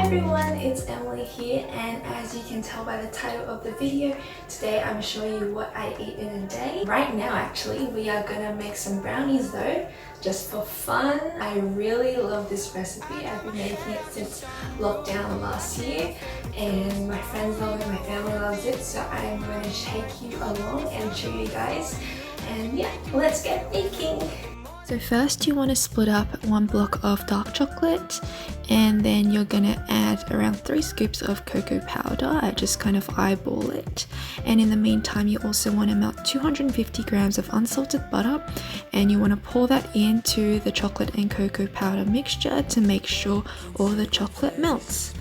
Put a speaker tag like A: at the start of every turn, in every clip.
A: Everyone, it's Emily here, and as you can tell by the title of the video, today I'm showing you what I eat in a day. Right now actually we are gonna make some brownies though, just for fun. I really love this recipe. I've been making it since lockdown last year and my friends love it, my family loves it, so I'm going to take you along and show you guys, and yeah, let's get baking. So first you want to split up 1 block of dark chocolate, and then you're gonna add around 3 scoops of cocoa powder. I just kind of eyeball it, and in the meantime you also want to melt 250 grams of unsalted butter, and you want to pour that into the chocolate and cocoa powder mixture to make sure all the chocolate melts.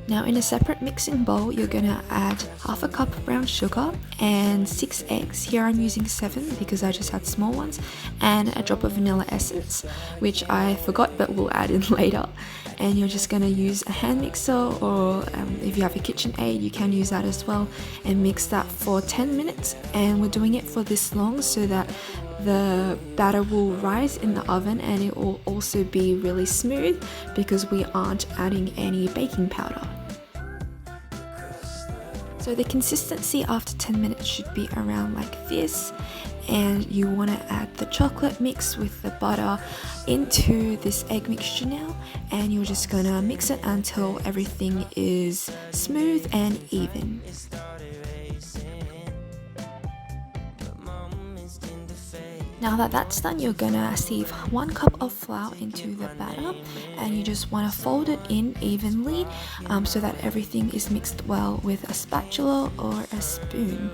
A: Now in a separate mixing bowl, you're gonna add half a cup of brown sugar and 6 eggs. Here I'm using 7 because I just had small ones, and a drop of vanilla essence, which I forgot but we'll add in later. And you're just gonna use a hand mixer, or if you have a KitchenAid you can use that as well, and mix that for 10 minutes. And we're doing it for this long so that the batter will rise in the oven, and it will also be really smooth because we aren't adding any baking powder. So the consistency after 10 minutes should be around like this, and you want to add the chocolate mix with the butter into this egg mixture now, and you're just gonna mix it until everything is smooth and even. Now that that's done, you're gonna sieve 1 cup of flour into the batter, and you just want to fold it in evenly so that everything is mixed well with a spatula or a spoon.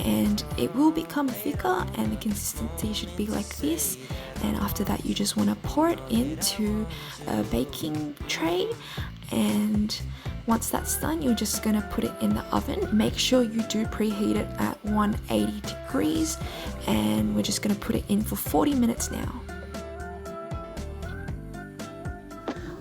A: And it will become thicker, and the consistency should be like this. And after that you just want to pour it into a baking tray, and once that's done you're just going to put it in the oven. Make sure you do preheat it at 180 degrees, and we're just going to put it in for 40 minutes now.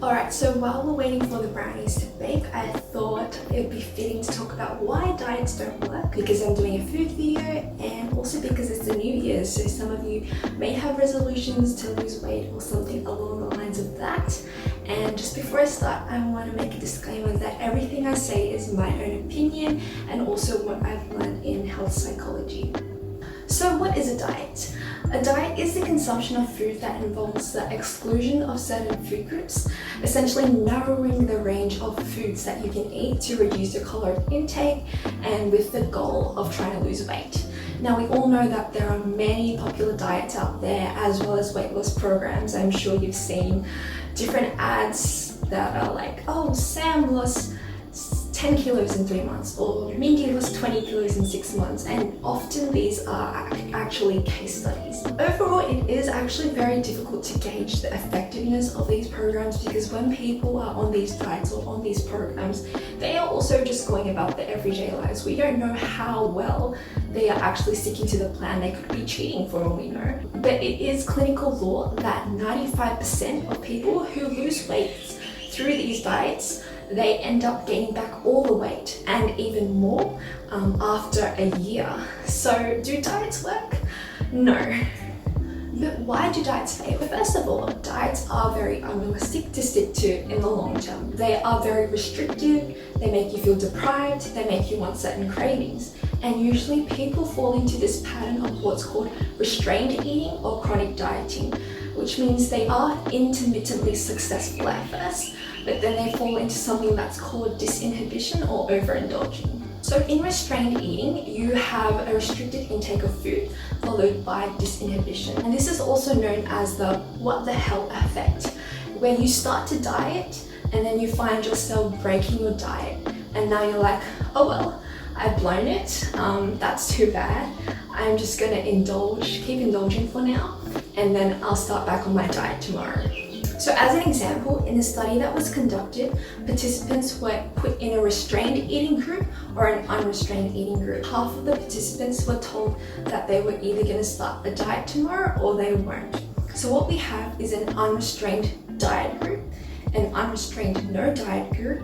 A: Alright, so while we're waiting for the brownies to bake, I thought it would be fitting to talk about why diets don't work, because I'm doing a food video, and also because it's the New Year, so some of you may have resolutions to lose weight or something along the lines of that. And just before I start, I want to make a disclaimer that everything I say is my own opinion and also what I've learned in health psychology. So what is a diet? A diet is the consumption of food that involves the exclusion of certain food groups, essentially narrowing the range of foods that you can eat to reduce your caloric intake, and with the goal of trying to lose weight. Now we all know that there are many popular diets out there, as well as weight loss programs. I'm sure you've seen different ads that are like, oh, Sam lost 10 kilos in 3 months, or Mindy lost 20 kilos in 6 months, and often these are actually case studies. Overall, it is actually very difficult to gauge the effectiveness of these programs, because when people are on these diets or on these programs, they are also just going about their everyday lives. We don't know how well they are actually sticking to the plan. They could be cheating for all we know. But it is clinical law that 95% of people who lose weight through these diets, they end up gaining back all the weight and even more after a year. So do diets work? No. But why do diets fail? First of all, diets are very unrealistic to stick to in the long term. They are very restrictive, they make you feel deprived, they make you want certain cravings. And usually people fall into this pattern of what's called restrained eating or chronic dieting, which means they are intermittently successful at first, but then they fall into something that's called disinhibition or overindulging. So in restrained eating, you have a restricted intake of food followed by disinhibition. And this is also known as the what the hell effect, where you start to diet and then you find yourself breaking your diet, and now you're like, oh well, I've blown it, that's too bad. I'm just gonna keep indulging for now, and then I'll start back on my diet tomorrow. So as an example, in a study that was conducted, participants were put in a restrained eating group or an unrestrained eating group. Half of the participants were told that they were either going to start a diet tomorrow or they weren't. So what we have is an unrestrained diet group, an unrestrained no diet group,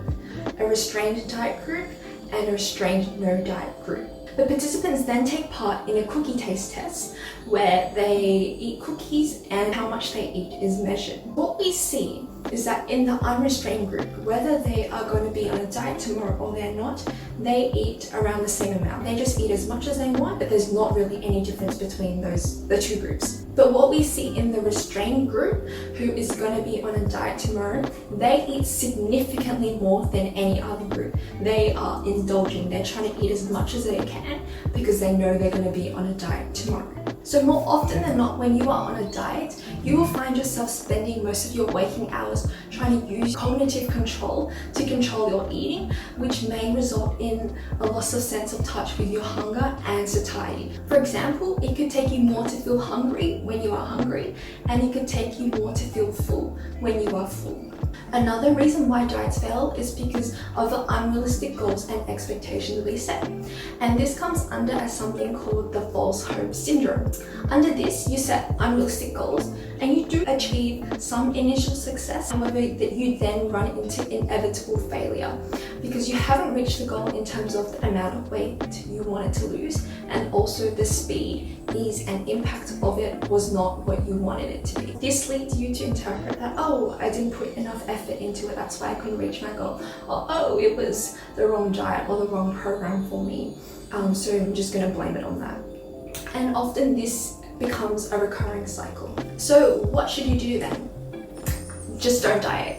A: a restrained diet group, and a restrained no diet group. The participants then take part in a cookie taste test where they eat cookies and how much they eat is measured. What we see is that in the unrestrained group, whether they are going to be on a diet tomorrow or they're not, they eat around the same amount. They just eat as much as they want, but there's not really any difference between the two groups. But what we see in the restrained group, who is going to be on a diet tomorrow, they eat significantly more than any other group. They are indulging. They're trying to eat as much as they can because they know they're going to be on a diet tomorrow. So more often than not, when you are on a diet, you will find yourself spending most of your waking hours trying to use cognitive control to control your eating, which may result in a loss of sense of touch with your hunger and satiety. For example, it could take you more to feel hungry when you are hungry, and it could take you more to feel full when you are full. Another reason why diets fail is because of the unrealistic goals and expectations we set. And this comes under something called the false hope syndrome. Under this, you set unrealistic goals and you do achieve some initial success, however, that you then run into inevitable failure because you haven't reached the goal in terms of the amount of weight you wanted to lose, and also the speed, ease, and impact of it was not what you wanted it to be. This leads you to interpret that, oh, I didn't put enough effort into it, that's why I couldn't reach my goal. Or, oh, it was the wrong diet or the wrong program for me, so I'm just going to blame it on that. And often this becomes a recurring cycle. So what should you do then? Just don't diet.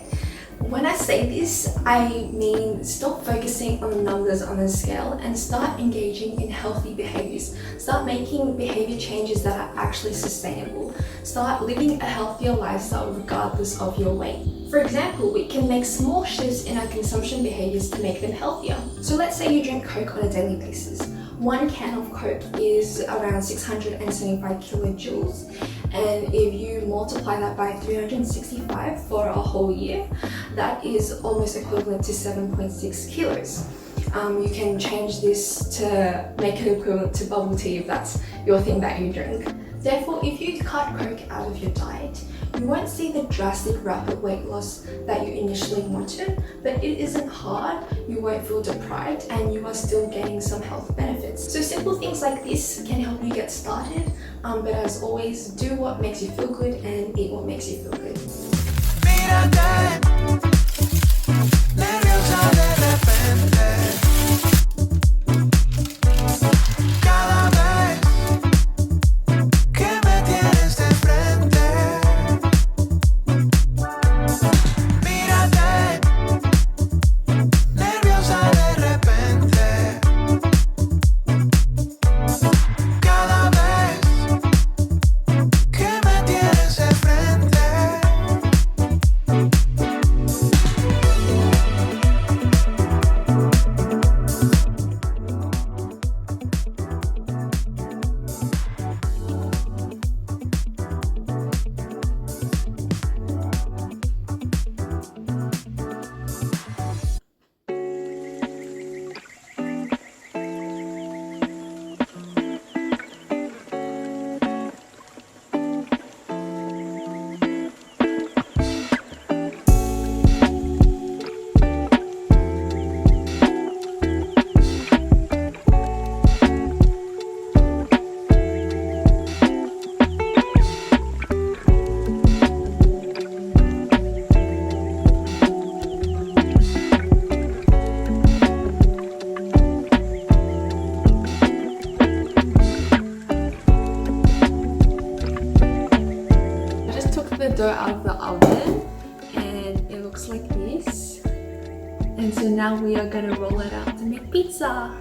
A: When I say this, I mean stop focusing on the numbers on the scale and start engaging in healthy behaviors. Start making behavior changes that are actually sustainable. Start living a healthier lifestyle regardless of your weight. For example, we can make small shifts in our consumption behaviors to make them healthier. So let's say you drink Coke on a daily basis. 1 can of Coke is around 675 kilojoules, and if you multiply that by 365 for a whole year, that is almost equivalent to 7.6 kilos. You can change this to make it equivalent to bubble tea if that's your thing that you drink. Therefore, if you cut Coke out of your diet, you won't see the drastic rapid weight loss that you initially wanted, but it isn't hard, you won't feel deprived, and you are still getting some health benefits. So simple things like this can help you get started, but as always, do what makes you feel good and eat what makes you feel good. Dough out of the oven and it looks like this, and so now we are going to roll it out to make pizza.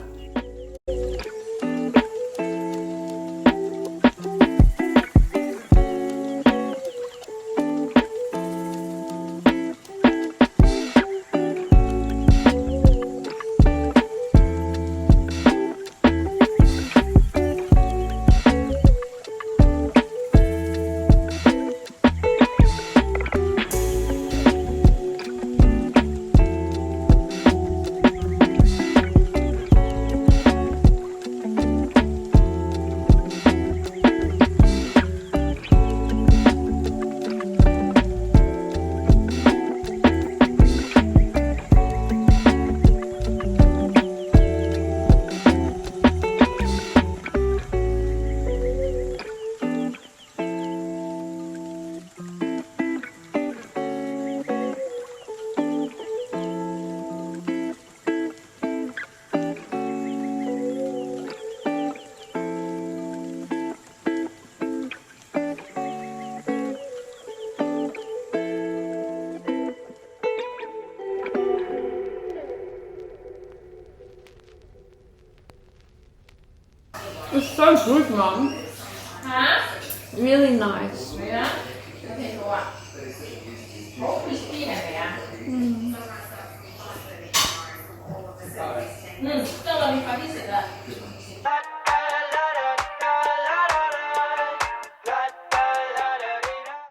A: is so good, Mom.
B: Hả?
A: Really nice.
B: Vậy đó. Cái thịt đồ ạ. Hố crispy này mẹ ạ. Ừ, 这个你把你写的。